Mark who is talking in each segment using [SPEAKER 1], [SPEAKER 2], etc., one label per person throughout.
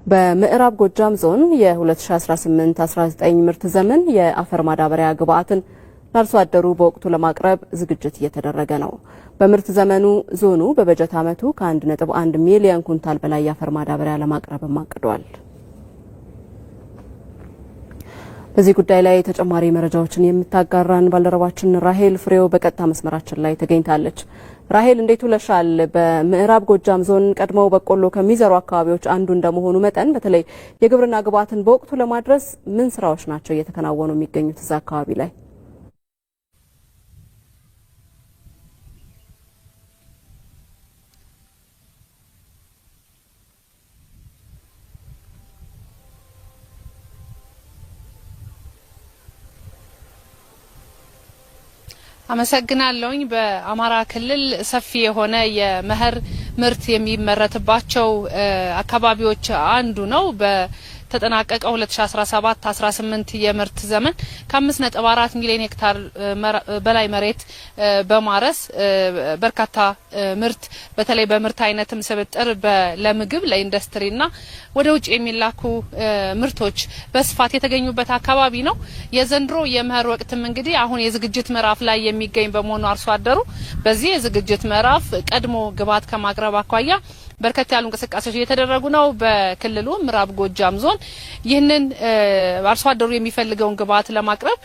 [SPEAKER 1] በምዕራብ ጎጃም ዞን የ2018-19 ምርት ዘመን የአፈር ማዳበሪያ ግብዓትን ለአርሶ አደሩ በወቅቱ ለማቅረብ ዝግጅት እየተደረገ ነው። በምርት ዘመኑ ዞኑ በበጀት ዓመቱ ከ1.1 ሚሊዮን ኩንታል በላይ የአፈር ማዳበሪያ ለማቅረብ አቅዷል። በዚህ ጉዳይ ላይ ተጨማሪ መረጃዎችን የምታጋራን ባልደረባችን ራሄል ፍሬው በቀጥታ መስመራችን ላይ ተገኝታለች። ራሄል እንዴት ውለሻል? በምዕራብ ጎጃም ዞን ቀድመው በቆሎ ከሚዘሩ አካባቢዎች አንዱ እንደመሆኑ መጠን በተለይ የግብርና ግብዓትን በወቅቱ ለማድረስ ምን ስራዎች ናቸው እየተከናወኑ የሚገኙት እዛ አካባቢ ላይ?
[SPEAKER 2] አመሰግናለሁኝ። በአማራ ክልል ሰፊ የሆነ የመኸር ምርት የሚመረትባቸው አካባቢዎች አንዱ ነው። ተጠናቀቀው 2017-18 የምርት ዘመን ከ5.4 ሚሊዮን ሄክታር በላይ መሬት በማረስ በርካታ ምርት በተለይ በምርት አይነትም ስብጥር ለምግብ ለኢንዱስትሪና ወደ ውጭ የሚላኩ ምርቶች በስፋት የተገኙበት አካባቢ ነው። የዘንድሮ የመኸር ወቅትም እንግዲህ አሁን የዝግጅት ምዕራፍ ላይ የሚገኝ በመሆኑ አርሶ አደሩ በዚህ የዝግጅት ምዕራፍ ቀድሞ ግብዓት ከማቅረብ አኳያ በርከት ያሉ እንቅስቃሴዎች እየተደረጉ ነው። በክልሉ ምዕራብ ጎጃም ዞን ይህንን አርሶ አደሩ የሚፈልገውን ግብዓት ለማቅረብ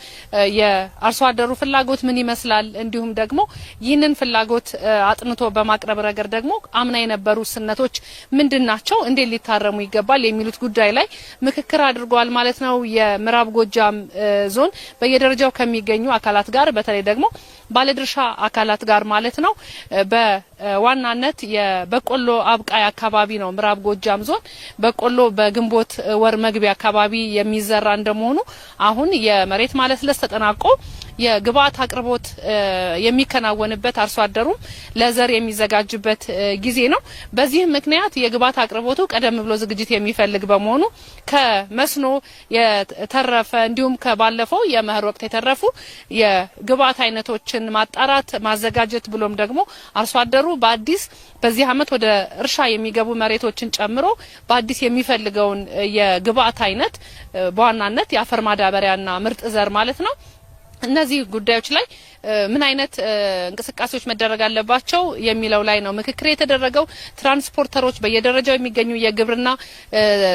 [SPEAKER 2] የአርሶ አደሩ ፍላጎት ምን ይመስላል፣ እንዲሁም ደግሞ ይህንን ፍላጎት አጥንቶ በማቅረብ ረገድ ደግሞ አምና የነበሩ ስነቶች ምንድናቸው፣ እንዴት ሊታረሙ ይገባል የሚሉት ጉዳይ ላይ ምክክር አድርጓል ማለት ነው። የምዕራብ ጎጃም ዞን በየደረጃው ከሚገኙ አካላት ጋር በተለይ ደግሞ ባለድርሻ አካላት ጋር ማለት ነው። በዋናነት የበቆሎ አብቃይ አካባቢ ነው ምዕራብ ጎጃም ዞን። በቆሎ በግንቦት ወር መግቢያ አካባቢ የሚዘራ እንደመሆኑ አሁን የመሬት ማለስለስ ተጠናቆ የግብዓት አቅርቦት የሚከናወንበት አርሶ አደሩም ለዘር የሚዘጋጅበት ጊዜ ነው። በዚህ ምክንያት የግብዓት አቅርቦቱ ቀደም ብሎ ዝግጅት የሚፈልግ በመሆኑ ከመስኖ የተረፈ እንዲሁም ከባለፈው የመኸር ወቅት የተረፉ የግብዓት አይነቶችን ማጣራት ማዘጋጀት ብሎም ደግሞ አርሶ አደሩ በአዲስ በዚህ ዓመት ወደ እርሻ የሚገቡ መሬቶችን ጨምሮ በአዲስ የሚፈልገውን የግብዓት አይነት በዋናነት የአፈር ማዳበሪያና ምርጥ ዘር ማለት ነው እነዚህ ጉዳዮች ላይ ምን አይነት እንቅስቃሴዎች መደረግ አለባቸው የሚለው ላይ ነው ምክክር የተደረገው። ትራንስፖርተሮች በየደረጃው የሚገኙ የግብርና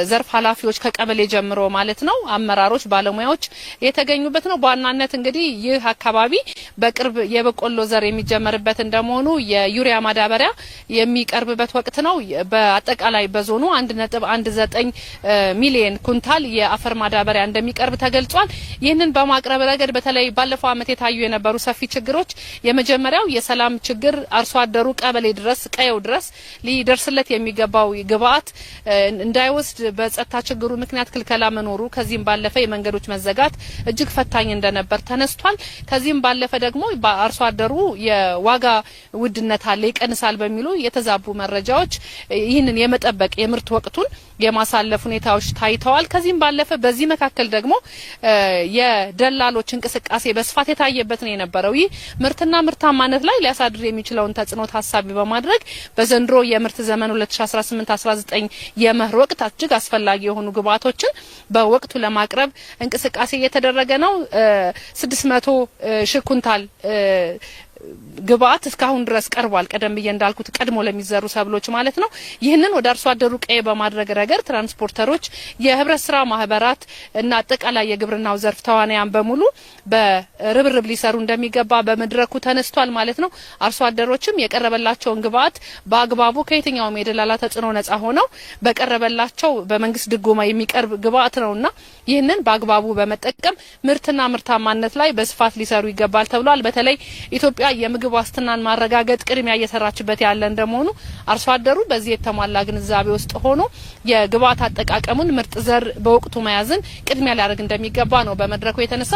[SPEAKER 2] ዘርፍ ኃላፊዎች ከቀበሌ ጀምሮ ማለት ነው አመራሮች፣ ባለሙያዎች የተገኙበት ነው። በዋናነት እንግዲህ ይህ አካባቢ በቅርብ የበቆሎ ዘር የሚጀመርበት እንደመሆኑ የዩሪያ ማዳበሪያ የሚቀርብበት ወቅት ነው። በአጠቃላይ በዞኑ 1.19 ሚሊዮን ኩንታል የአፈር ማዳበሪያ እንደሚቀርብ ተገልጿል። ይህንን በማቅረብ ረገድ በተለይ ባለፈው ዓመት የታዩ የነበሩ ሰፊ ችግሮች የመጀመሪያው የሰላም ችግር አርሶ አደሩ ቀበሌ ድረስ ቀየው ድረስ ሊደርስለት የሚገባው ግብዓት እንዳይወስድ በጸጥታ ችግሩ ምክንያት ክልከላ መኖሩ ከዚህም ባለፈ የመንገዶች መዘጋት እጅግ ፈታኝ እንደነበር ተነስቷል። ከዚህም ባለፈ ደግሞ በአርሶ አደሩ የዋጋ ውድነት አለ ይቀንሳል በሚሉ የተዛቡ መረጃዎች ይህንን የመጠበቅ የምርት ወቅቱን የማሳለፍ ሁኔታዎች ታይተዋል። ከዚህም ባለፈ በዚህ መካከል ደግሞ የደላሎች እንቅስቃሴ በስፋት የታየበት ነው የነበረው። ይህ ምርትና ምርታማነት ላይ ሊያሳድር የሚችለውን ተጽዕኖ ታሳቢ በማድረግ በዘንድሮ የምርት ዘመን 2018-19 የመኸር ወቅት እጅግ አስፈላጊ የሆኑ ግብዓቶችን በወቅቱ ለማቅረብ እንቅስቃሴ እየተደረገ ነው። 600 ሺህ ኩንታል ግብዓት እስካሁን ድረስ ቀርቧል። ቀደም ብዬ እንዳልኩት ቀድሞ ለሚዘሩ ሰብሎች ማለት ነው። ይህንን ወደ አርሶ አደሩ ቀዬ በማድረግ ረገድ ትራንስፖርተሮች፣ የህብረት ስራ ማህበራት እና አጠቃላይ የግብርናው ዘርፍ ተዋናያን በሙሉ በርብርብ ሊሰሩ እንደሚገባ በመድረኩ ተነስቷል ማለት ነው። አርሶ አደሮችም የቀረበላቸውን ግብዓት በአግባቡ ከየትኛውም የደላላ ተጽዕኖ ነጻ ሆነው በቀረበላቸው በመንግስት ድጎማ የሚቀርብ ግብዓት ነውና ይህንን በአግባቡ በመጠቀም ምርትና ምርታማነት ላይ በስፋት ሊሰሩ ይገባል ተብሏል። በተለይ ኢትዮጵያ የምግብ ዋስትናን ማረጋገጥ ቅድሚያ እየሰራችበት ያለ እንደመሆኑ አርሶ አደሩ በዚህ የተሟላ ግንዛቤ ውስጥ ሆኖ የግብዓት አጠቃቀሙን ምርጥ ዘር በወቅቱ መያዝን ቅድሚያ ሊያደርግ እንደሚገባ ነው በመድረኩ የተነሳው።